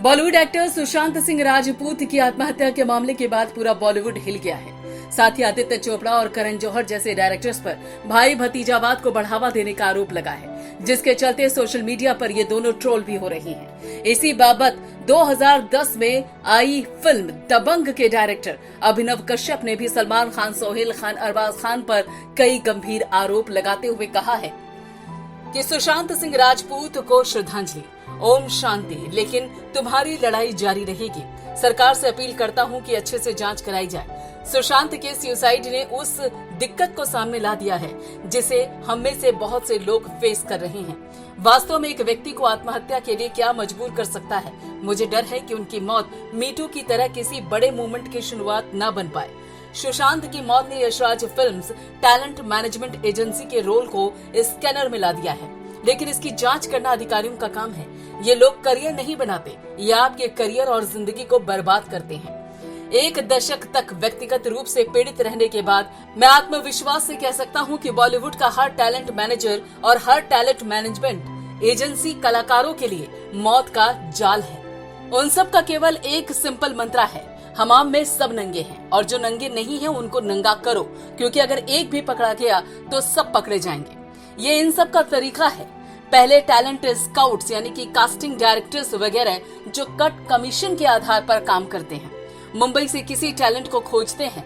Bollywood actor Sushant Singh Rajput की आत्महत्या के मामले के बाद पूरा बॉलीवुड हिल गया है। साथ ही आदित्य चोपड़ा और करण जौहर जैसे डायरेक्टर्स पर भाई भतीजावाद को बढ़ावा देने का आरोप लगा है, जिसके चलते सोशल मीडिया पर ये दोनों ट्रोल भी हो रही हैं। इसी बाबत 2010 में आई फिल्म दबंग के डायरेक्टर अभिनव कश्यप ने भी सलमान खान, सोहेल खान, अरबाज खान पर कई गंभीर आरोप लगाते हुए कहा है कि सुशांत सिंह राजपूत को श्रद्धांजलि, ओम शांति, लेकिन तुम्हारी लड़ाई जारी रहेगी। सरकार से अपील करता हूं कि अच्छे से जांच कराई जाए। सुशांत के सुसाइड ने उस दिक्कत को सामने ला दिया है जिसे हम में से बहुत से लोग फेस कर रहे हैं। वास्तव में एक व्यक्ति को आत्महत्या के लिए क्या मजबूर कर सकता है? मुझे डर है कि उनकी मौत मीटू की तरह किसी बड़े मूवमेंट की शुरुआत न बन पाए। सुशांत की मौत ने Yash Raj films talent management agency के रोल को स्कैनर में ला दिया है, लेकिन इसकी जांच करना अधिकारियों का काम है। ये लोग करियर नहीं बनाते, ये आपके करियर और जिंदगी को बर्बाद करते हैं। एक दशक तक व्यक्तिगत रूप से पीड़ित रहने के बाद मैं आत्मविश्वास से कह सकता हूं कि बॉलीवुड का हर टैलेंट मैनेजर और हर टैलेंट मैनेजमेंट एजेंसी कलाकारों के लिए मौत का जाल है। उन सब का केवल एक सिंपल मंत्रा है, हमाम में सब नंगे हैं और जो नंगे नहीं हैं उनको नंगा करो, क्योंकि अगर एक भी पकड़ा गया तो सब पकड़े जाएंगे। ये इन सब का तरीका है। पहले टैलेंट स्काउट्स यानी कि कास्टिंग डायरेक्टर्स वगैरह जो कट कमीशन के आधार पर काम करते हैं, मुंबई से किसी टैलेंट को खोजते हैं,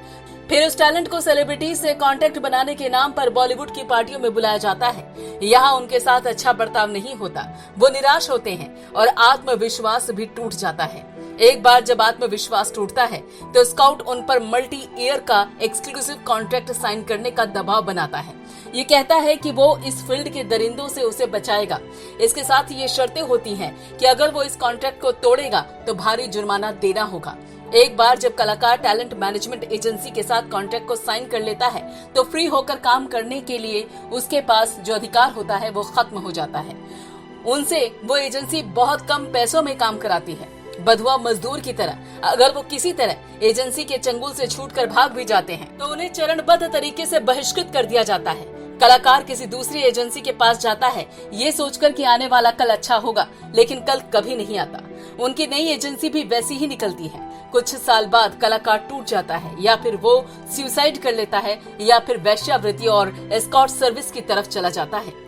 फिर उस टैलेंट को सेलिब्रिटी से कांटेक्ट बनाने के नाम पर बॉलीवुड की पार्टियों में बुलाया जाता है। यहाँ उनके साथ अच्छा बर्ताव नहीं होता, वो निराश होते हैं और आत्मविश्वास भी टूट जाता है। एक बार जब आत्मविश्वास टूटता है तो स्काउट उन पर मल्टी ईयर का एक्सक्लूसिव कॉन्ट्रैक्ट साइन करने का दबाव बनाता है। ये कहता है कि वो इस फील्ड के दरिंदों से उसे बचाएगा। इसके साथ ये शर्तें होती हैं कि अगर वो इस कॉन्ट्रैक्ट को तोड़ेगा तो भारी जुर्माना देना होगा। एक बार जब कलाकार टैलेंट मैनेजमेंट एजेंसी के साथ कॉन्ट्रैक्ट को साइन कर लेता है तो फ्री होकर काम करने के लिए उसके पास जो अधिकार होता है वो खत्म हो जाता है। उनसे वो एजेंसी बहुत कम पैसों में काम कराती है, बधुआ मजदूर की तरह। अगर वो किसी तरह एजेंसी के चंगुल से छूटकर भाग भी जाते हैं तो उन्हें चरणबद्ध तरीके से बहिष्कृत कर दिया जाता है। कलाकार किसी दूसरी एजेंसी के पास जाता है ये सोचकर कि आने वाला कल अच्छा होगा, लेकिन कल कभी नहीं आता। उनकी नई एजेंसी भी वैसी ही निकलती है। कुछ साल बाद कलाकार टूट जाता है, या फिर वो सुसाइड कर लेता है, या फिर वेश्यावृत्ति और एस्कॉर्ट सर्विस की तरफ चला जाता है।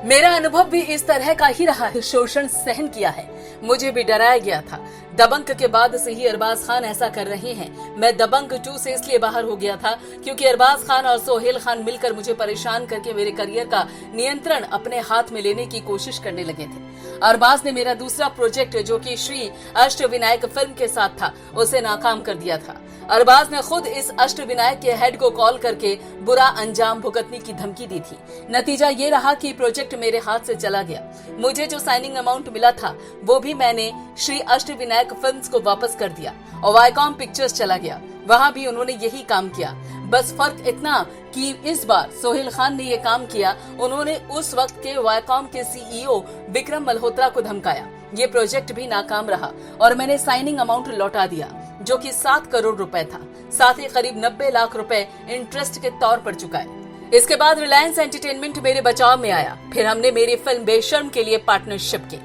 मेरा अनुभव भी इस तरह का ही रहा है। शोषण सहन किया है, मुझे भी डराया गया था। दबंग के बाद से ही अरबाज खान ऐसा कर रहे हैं। मैं दबंग 2 से इसलिए बाहर हो गया था क्योंकि अरबाज खान और सोहेल खान मिलकर मुझे परेशान करके मेरे करियर का नियंत्रण अपने हाथ में लेने की कोशिश करने लगे थे। अरबाज ने मेरा दूसरा प्रोजेक्ट जो कि श्री अष्टविनायक फिल्म के साथ था उसे नाकाम कर दिया था। अरबाज ने खुद इस अष्टविनायक के हेड को कॉल करके बुरा अंजाम भुगतने की धमकी दी थी। नतीजा ये रहा कि प्रोजेक्ट मेरे हाथ से चला गया। मुझे जो साइनिंग अमाउंट मिला था वो भी मैंने श्री अष्टविनायक फिल्म्स को वापस कर दिया और वायकॉम पिक्चर्स चला गया। वहाँ भी उन्होंने यही काम किया। बस फर्क इतना कि इस बार सोहेल खान ने ये काम किया। उन्होंने उस वक्त के वायकॉम के सीईओ विक्रम मल्होत्रा को धमकाया। ये प्रोजेक्ट भी नाकाम रहा और मैंने साइनिंग अमाउंट लौटा दिया जो कि 7 करोड़ रुपए था। साथ ही करीब 90 लाख रुपए इंटरेस्ट के तौर पर चुकाए। इसके बाद रिलायंस एंटरटेनमेंट मेरे बचाव में आया। फिर हमने मेरी फिल्म बेशर्म के लिए पार्टनरशिप की।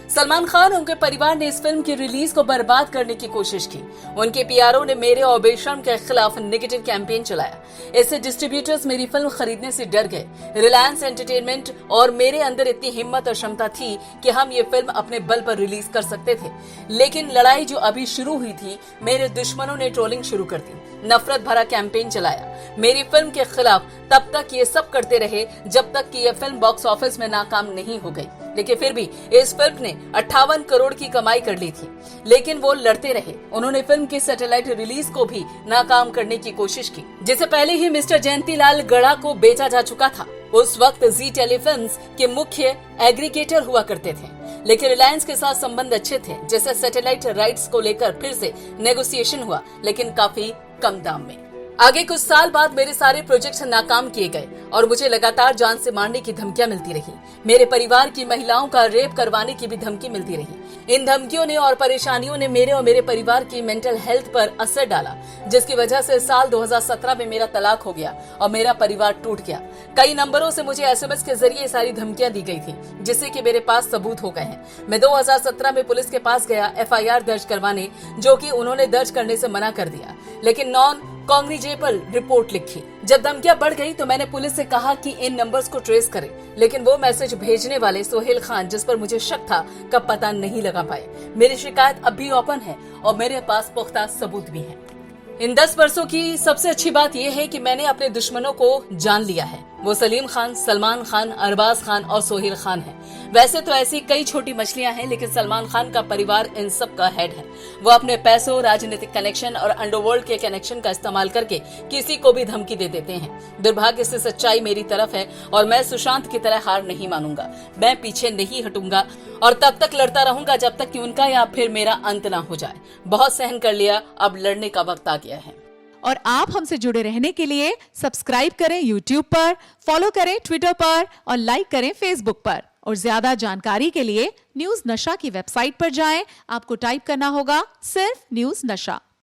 सलमान खान और उनके परिवार ने इस फिल्म की रिलीज को बर्बाद करने की कोशिश की। उनके पीआरओ ने मेरे और बेशर्म के खिलाफ नेगेटिव कैंपेन चलाया। इससे डिस्ट्रीब्यूटर्स मेरी फिल्म खरीदने से डर गए। रिलायंस एंटरटेनमेंट और मेरे अंदर इतनी हिम्मत और क्षमता थी कि हम ये फिल्म अपने बल पर रिलीज कर सकते थे, लेकिन लड़ाई जो अभी शुरू हुई थी, मेरे दुश्मनों ने ट्रोलिंग शुरू कर दी, नफरत भरा कैंपेन चलाया मेरी फिल्म के खिलाफ। तब तक ये सब करते रहे जब तक कि ये फिल्म बॉक्स ऑफिस में नाकाम नहीं हो गई। लेकिन फिर भी इस फिल्म ने 58 करोड़ की कमाई कर ली थी, लेकिन वो लड़ते रहे। उन्होंने फिल्म की सैटेलाइट रिलीज को भी नाकाम करने की कोशिश की, जिसे पहले ही मिस्टर जयंतीलाल गड़ा को बेचा जा चुका था। उस वक्त जी टेलीफिल्म्स के मुख्य एग्रीगेटर हुआ करते थे, लेकिन रिलायंस के साथ संबंध अच्छे थे, जैसे सैटेलाइट राइट्स को लेकर फिर से नेगोशिएशन हुआ, लेकिन काफी कम दाम में। आगे कुछ साल बाद मेरे सारे प्रोजेक्ट्स नाकाम किए गए और मुझे लगातार जान से मारने की धमकियां मिलती रही। मेरे परिवार की महिलाओं का रेप करवाने की भी धमकी मिलती रही। इन धमकियों ने और परेशानियों ने मेरे और मेरे परिवार की मेंटल हेल्थ पर असर डाला, जिसकी वजह से साल 2017 में मेरा तलाक हो गया और मेरा परिवार टूट गया। कई नंबरों से मुझे SMS के जरिए सारी धमकियां दी गई थी, जिससे कि मेरे पास सबूत हो गए हैं। मैं 2017 में पुलिस के पास गया FIR दर्ज करवाने, जो कि उन्होंने दर्ज करने से मना कर दिया, लेकिन नॉन कॉग्निजेबल रिपोर्ट लिखी। जब धमकियां बढ़ गई तो मैंने पुलिस से कहा कि इन नंबर्स को ट्रेस करें, लेकिन वो मैसेज भेजने वाले सोहेल खान, जिस पर मुझे शक था, का पता नहीं लगा पाए। मेरी शिकायत अब भी ओपन है और मेरे पास पुख्ता सबूत भी है। इन 10 वर्षों की सबसे अच्छी बात यह है कि मैंने अपने दुश्मनों को जान लिया है। वो सलीम खान, सलमान खान, अरबाज खान और सोहेल खान है। वैसे तो ऐसी कई छोटी मछलियां हैं, लेकिन सलमान खान का परिवार इन सब का हेड है। वो अपने पैसों, राजनीतिक कनेक्शन और अंडरवर्ल्ड के कनेक्शन का इस्तेमाल करके किसी को भी धमकी दे देते हैं। दुर्भाग्य से सच्चाई मेरी तरफ है और मैं सुशांत की तरह हार नहीं मानूंगा। मैं पीछे नहीं हटूंगा और तब तक लड़ता रहूंगा जब तक कि उनका या फिर मेरा अंत ना हो जाए। बहुत सहन कर लिया, अब लड़ने का वक्त आ गया है। और आप हमसे जुड़े रहने के लिए सब्सक्राइब करें YouTube पर, फॉलो करें Twitter पर और लाइक करें Facebook पर। और ज्यादा जानकारी के लिए न्यूज नशा की वेबसाइट पर जाएं। आपको टाइप करना होगा सिर्फ न्यूज नशा।